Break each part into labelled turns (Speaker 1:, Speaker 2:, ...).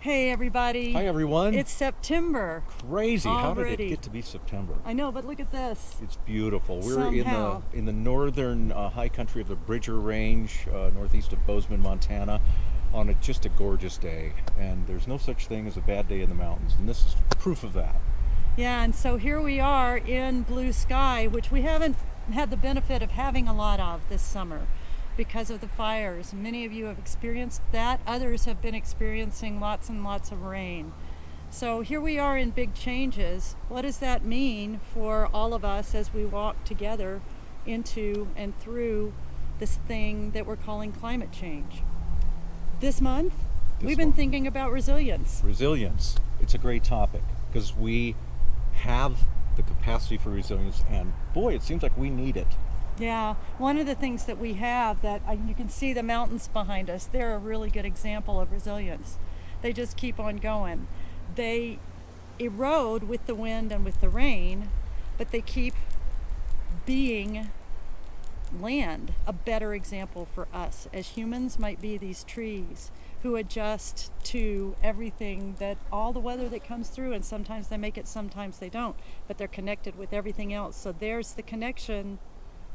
Speaker 1: Hey everybody.
Speaker 2: Hi everyone.
Speaker 1: It's September.
Speaker 2: Crazy. How did it
Speaker 1: Already.
Speaker 2: get to be September?
Speaker 1: I know, but look at this.
Speaker 2: It's beautiful. We're
Speaker 1: Somehow.
Speaker 2: in the northern high country of the Bridger Range, northeast of Bozeman, Montana, on just a gorgeous day. And there's no such thing as a bad day in the mountains, and this is proof of that.
Speaker 1: Yeah, and so here we are in blue sky, which we haven't had the benefit of having a lot of this summer because of the fires. Many of you have experienced that. Others have been experiencing lots and lots of rain. So here we are in big changes. What does that mean for all of us as we walk together into and through this thing that we're calling climate change? This month, we've been thinking about resilience.
Speaker 2: Resilience. It's a great topic because we have the capacity for resilience, and boy, it seems like we need it.
Speaker 1: Yeah, one of the things that we have that you can see the mountains behind us, they're a really good example of resilience. They just keep on going. They erode with the wind and with the rain, but they keep being land. A better example for us as humans might be these trees who adjust to everything, that all the weather that comes through, and sometimes they make it, sometimes they don't, but they're connected with everything else. So there's the connection.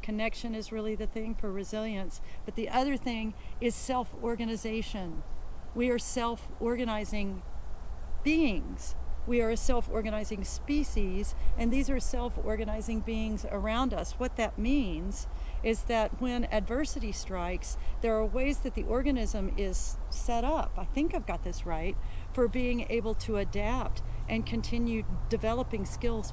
Speaker 1: Connection is really the thing for resilience. But the other thing is self-organization. We are self-organizing beings. We are a self-organizing species, and these are self-organizing beings around us. What that means is that when adversity strikes, there are ways that the organism is set up, I think I've got this right, for being able to adapt and continue developing skills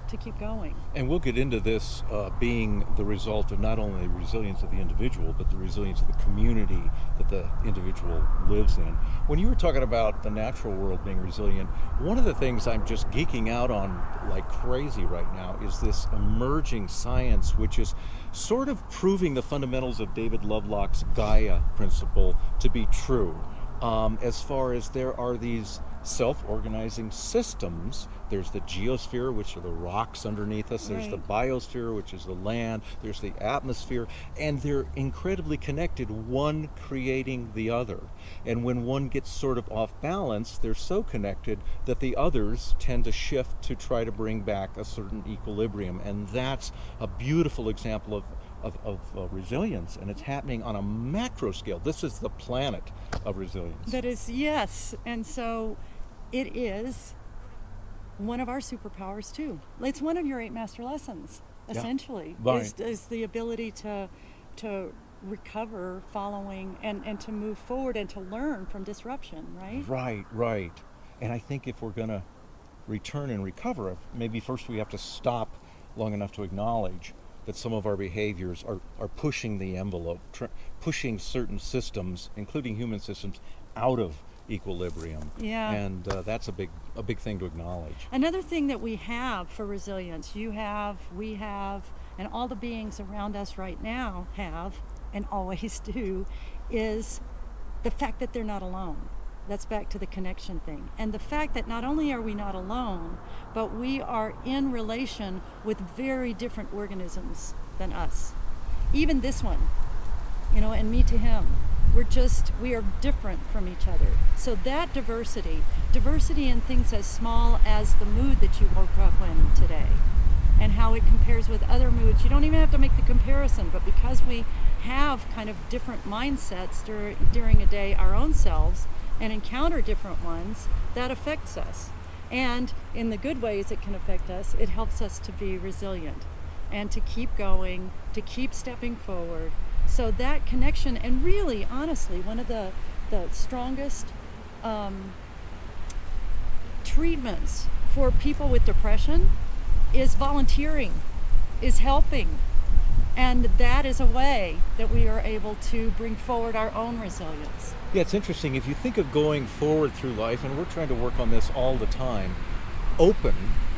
Speaker 1: to keep going.
Speaker 2: And we'll get into this being the result of not only the resilience of the individual, but the resilience of the community that the individual lives in. When you were talking about the natural world being resilient, one of the things I'm just geeking out on like crazy right now is this emerging science, which is sort of proving the fundamentals of David Lovelock's Gaia principle to be true. As far as there are these self-organizing systems. There's the geosphere, which are the rocks underneath us. There's the biosphere, which is the land. There's the atmosphere, and they're incredibly connected, one creating the other. And when one gets sort of off balance, they're so connected that the others tend to shift to try to bring back a certain equilibrium. And that's a beautiful example of resilience, and it's happening on a macro scale. This is the planet of resilience.
Speaker 1: That is, yes. And so it is one of our superpowers too. It's one of your 8 master lessons, essentially, is the ability to recover following and to move forward and to learn from disruption, right?
Speaker 2: Right. And I think if we're going to return and recover, maybe first we have to stop long enough to acknowledge that some of our behaviors are pushing the envelope, pushing certain systems, including human systems, out of equilibrium.
Speaker 1: Yeah.
Speaker 2: And that's a big thing to acknowledge.
Speaker 1: Another thing that we have for resilience, you have, we have, and all the beings around us right now have, and always do, is the fact that they're not alone. That's back to the connection thing. And the fact that not only are we not alone, but we are in relation with very different organisms than us. Even this one, and me to him. We are different from each other. So that diversity in things as small as the mood that you woke up in today, and how it compares with other moods. You don't even have to make the comparison, but because we have kind of different mindsets during a day, our own selves, and encounter different ones, that affects us. And in the good ways it can affect us, it helps us to be resilient and to keep going, to keep stepping forward. So that connection, and really, honestly, one of the strongest treatments for people with depression is volunteering, is helping. And that is a way that we are able to bring forward our own resilience.
Speaker 2: Yeah, it's interesting. If you think of going forward through life, and we're trying to work on this all the time, open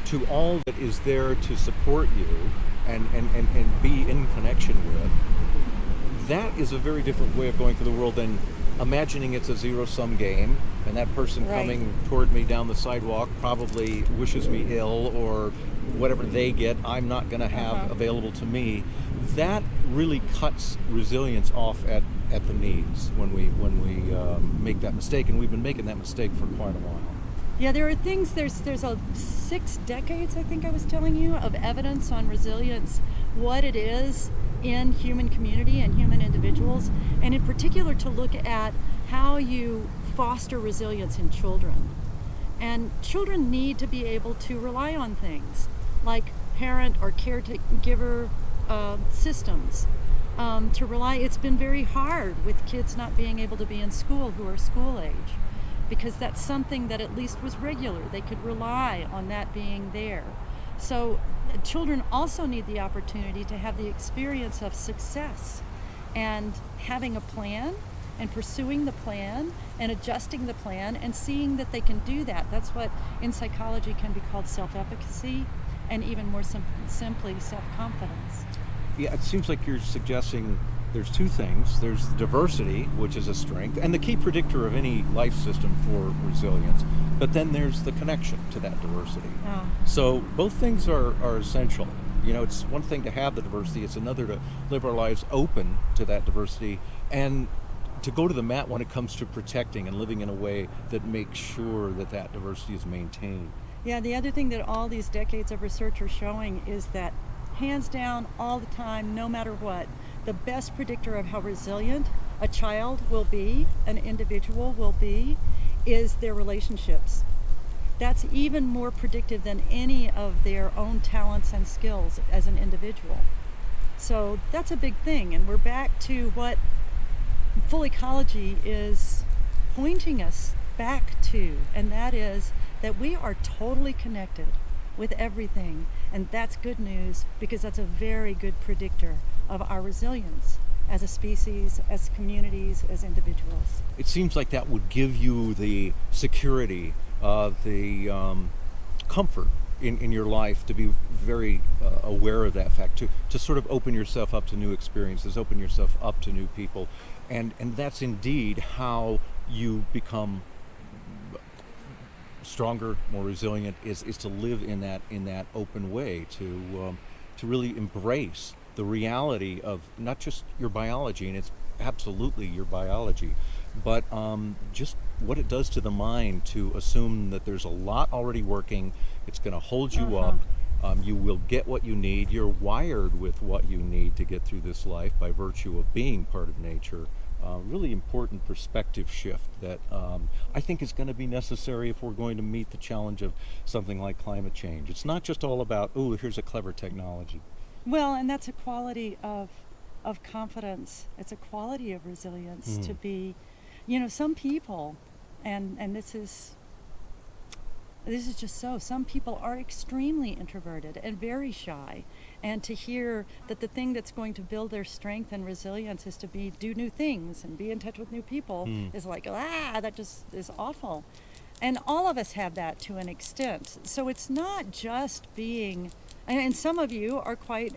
Speaker 2: to all that is there to support you and be in connection with, that is a very different way of going through the world than imagining it's a zero-sum game, and that person coming toward me down the sidewalk probably wishes me ill, or whatever they get, I'm not going to have available to me. that really cuts resilience off at the knees when we make that mistake, and we've been making that mistake for quite a while.
Speaker 1: Yeah, there are things, there's a 6 decades, I think I was telling you, of evidence on resilience, what it is in human community and human individuals, and in particular to look at how you foster resilience in children. And children need to be able to rely on things like parent or caregiver systems. To rely, it's been very hard with kids not being able to be in school who are school age, because that's something that at least was regular. They could rely on that being there. So children also need the opportunity to have the experience of success and having a plan and pursuing the plan and adjusting the plan and seeing that they can do that. That's what in psychology can be called self-efficacy, and even more simply self-confidence.
Speaker 2: Yeah, it seems like you're suggesting there's two things. There's diversity, which is a strength, and the key predictor of any life system for resilience. But then there's the connection to that diversity.
Speaker 1: Oh.
Speaker 2: So both things are essential. You know, it's one thing to have the diversity, it's another to live our lives open to that diversity and to go to the mat when it comes to protecting and living in a way that makes sure that that diversity is maintained.
Speaker 1: Yeah, the other thing that all these decades of research are showing is that hands down, all the time, no matter what, the best predictor of how resilient a child will be, an individual will be, is their relationships. That's even more predictive than any of their own talents and skills as an individual. So that's a big thing, and we're back to what full ecology is pointing us back to, and that is that we are totally connected with everything, and that's good news because that's a very good predictor of our resilience as a species, as communities, as individuals.
Speaker 2: It seems like that would give you the security, the comfort in your life to be very aware of that fact, to sort of open yourself up to new experiences, open yourself up to new people, and that's indeed how you become stronger, more resilient, is to live in that open way, to really embrace the reality of not just your biology, and it's absolutely your biology, but just what it does to the mind to assume that there's a lot already working. It's going to hold you up. You will get what you need. You're wired with what you need to get through this life by virtue of being part of nature. Really important perspective shift that I think is going to be necessary if we're going to meet the challenge of something like climate change. It's not just all about, oh, here's a clever technology.
Speaker 1: Well, and that's a quality of confidence. It's a quality of resilience to be, some people, and this is just so. Some people are extremely introverted and very shy, and to hear that the thing that's going to build their strength and resilience is to do new things and be in touch with new people is like, that just is awful. And all of us have that to an extent. So it's not just being, and some of you are quite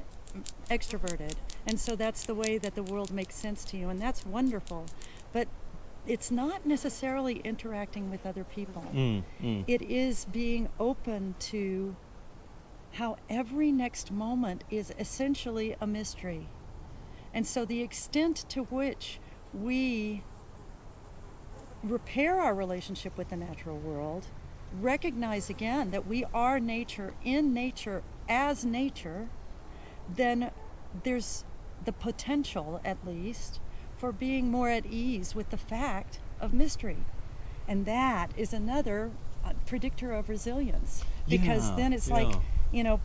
Speaker 1: extroverted, and so that's the way that the world makes sense to you, and that's wonderful. But it's not necessarily interacting with other people. It is being open to how every next moment is essentially a mystery. And so the extent to which we repair our relationship with the natural world, recognize again that we are nature, in nature, as nature, then there's the potential, at least, for being more at ease with the fact of mystery. And that is another predictor of resilience, because then it's like,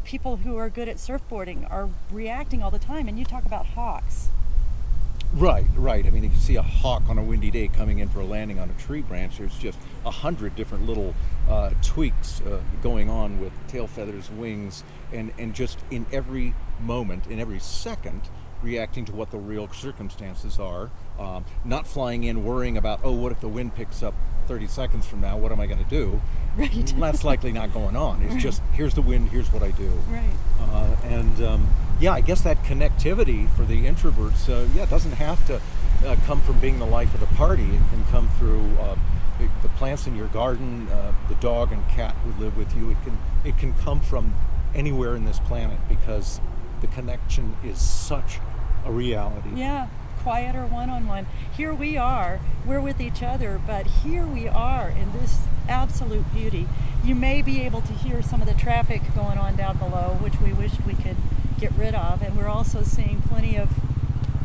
Speaker 1: people who are good at surfboarding are reacting all the time. And you talk about hawks.
Speaker 2: Right. I mean, if you see a hawk on a windy day coming in for a landing on a tree branch, there's just 100 different little tweaks going on with tail feathers, wings, and just in every moment, in every second, reacting to what the real circumstances are, not flying in worrying about, what if the wind picks up 30 seconds from now, what am I going to do?
Speaker 1: Right.
Speaker 2: That's likely not going on. It's just, here's the wind, here's what I do.
Speaker 1: Right.
Speaker 2: I guess that connectivity for the introverts, it doesn't have to come from being the life of the party. It can come through the plants in your garden, the dog and cat who live with you. It can come from anywhere in this planet, because the connection is such a reality.
Speaker 1: Yeah, quieter one-on-one. Here we are, we're with each other, but here we are in this absolute beauty. You may be able to hear some of the traffic going on down below, which we wished we could get rid of, and we're also seeing plenty of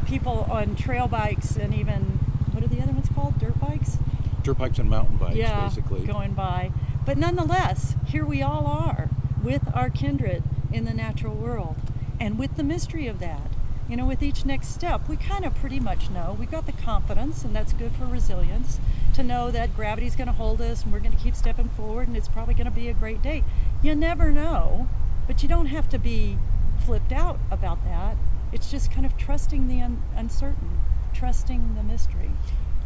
Speaker 1: people on trail bikes and even, what are the other ones called? Dirt bikes?
Speaker 2: Dirt bikes and mountain bikes,
Speaker 1: Yeah,
Speaker 2: basically.
Speaker 1: going by. But nonetheless, here we all are with our kindred in the natural world, and with the mystery of that. You know, with each next step, we kind of pretty much know. We've got the confidence, and that's good for resilience, to know that gravity's going to hold us and we're going to keep stepping forward and it's probably going to be a great day. You never know, but you don't have to be flipped out about that. It's just kind of trusting the uncertain, trusting the mystery.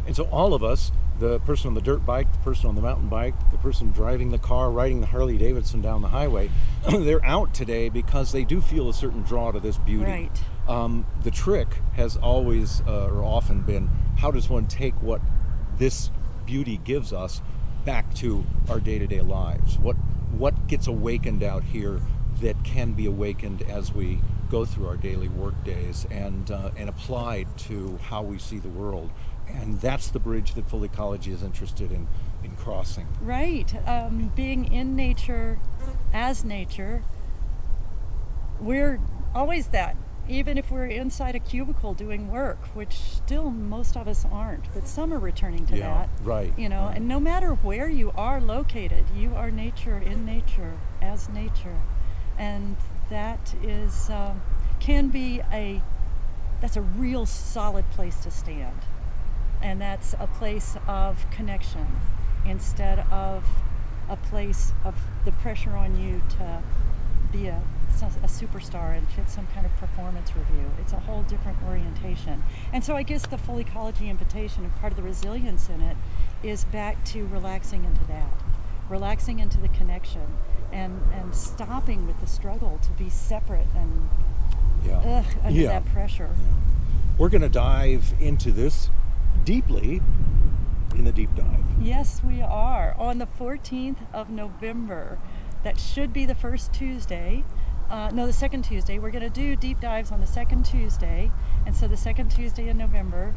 Speaker 2: And so all of us, the person on the dirt bike, the person on the mountain bike, the person driving the car, riding the Harley Davidson down the highway, they're out today because they do feel a certain draw to this beauty.
Speaker 1: Right.
Speaker 2: The trick has always or often been, how does one take what this beauty gives us back to our day-to-day lives? What gets awakened out here that can be awakened as we go through our daily work days and applied to how we see the world? And that's the bridge that Full Ecology is interested in crossing.
Speaker 1: Right. Being in nature, as nature, we're always that. Even if we're inside a cubicle doing work, which still most of us aren't, but some are returning to that.
Speaker 2: Right.
Speaker 1: You know,
Speaker 2: right.
Speaker 1: And no matter where you are located, you are nature, in nature, as nature. And that is, that's a real solid place to stand. And that's a place of connection instead of a place of the pressure on you to be a superstar and fit some kind of performance review. It's a whole different orientation. And so I guess the Full Ecology invitation and part of the resilience in it is back to relaxing into that, relaxing into the connection and stopping with the struggle to be separate and under that pressure.
Speaker 2: Yeah. We're going to dive into this deeply in the deep dive.
Speaker 1: Yes, we are. On the 14th of November, that should be the first Tuesday. The second Tuesday. We're going to do deep dives on the second Tuesday. And so the second Tuesday in November,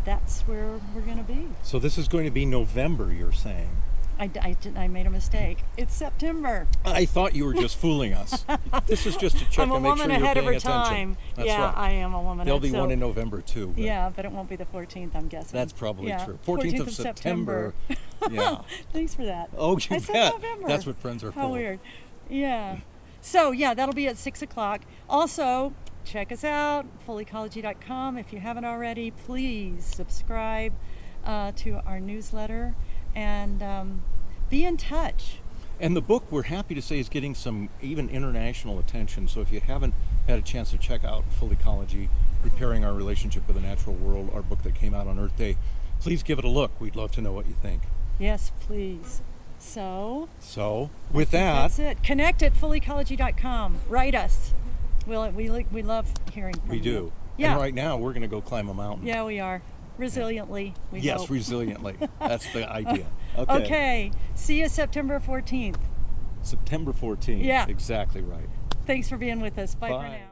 Speaker 1: that's where we're going to be.
Speaker 2: So this is going to be November, you're saying?
Speaker 1: I made a mistake. It's September.
Speaker 2: I thought you were just fooling us. This is just to check
Speaker 1: I'm a
Speaker 2: and make sure
Speaker 1: woman
Speaker 2: you're
Speaker 1: ahead of
Speaker 2: paying
Speaker 1: her
Speaker 2: attention.
Speaker 1: time.
Speaker 2: That's
Speaker 1: yeah,
Speaker 2: right.
Speaker 1: I am a woman.
Speaker 2: There'll be
Speaker 1: so,
Speaker 2: one in November too.
Speaker 1: Yeah, but it won't be the 14th, I'm guessing.
Speaker 2: That's probably
Speaker 1: yeah.
Speaker 2: true. 14th of September. Yeah.
Speaker 1: Thanks for that.
Speaker 2: Oh, you
Speaker 1: I
Speaker 2: bet.
Speaker 1: said November.
Speaker 2: That's what friends are for.
Speaker 1: How weird. Yeah. So, yeah, that'll be at 6 o'clock. Also, check us out, fullecology.com. If you haven't already, please subscribe to our newsletter and be in touch.
Speaker 2: And the book, we're happy to say, is getting some even international attention. So if you haven't had a chance to check out Full Ecology, Repairing Our Relationship with the Natural World, our book that came out on Earth Day, please give it a look. We'd love to know what you think.
Speaker 1: Yes, please. So
Speaker 2: with that,
Speaker 1: that's it. Connect at fullecology.com. Write us. We love hearing from you.
Speaker 2: we do.
Speaker 1: Yeah.
Speaker 2: And right now, we're going to go climb a mountain.
Speaker 1: Yeah, we are. Resiliently, we
Speaker 2: Yes,
Speaker 1: hope.
Speaker 2: resiliently. That's the idea.
Speaker 1: Okay. See you September 14th.
Speaker 2: September 14th.
Speaker 1: Yeah.
Speaker 2: Exactly right.
Speaker 1: Thanks for being with us. Bye. For
Speaker 2: Bye.
Speaker 1: now.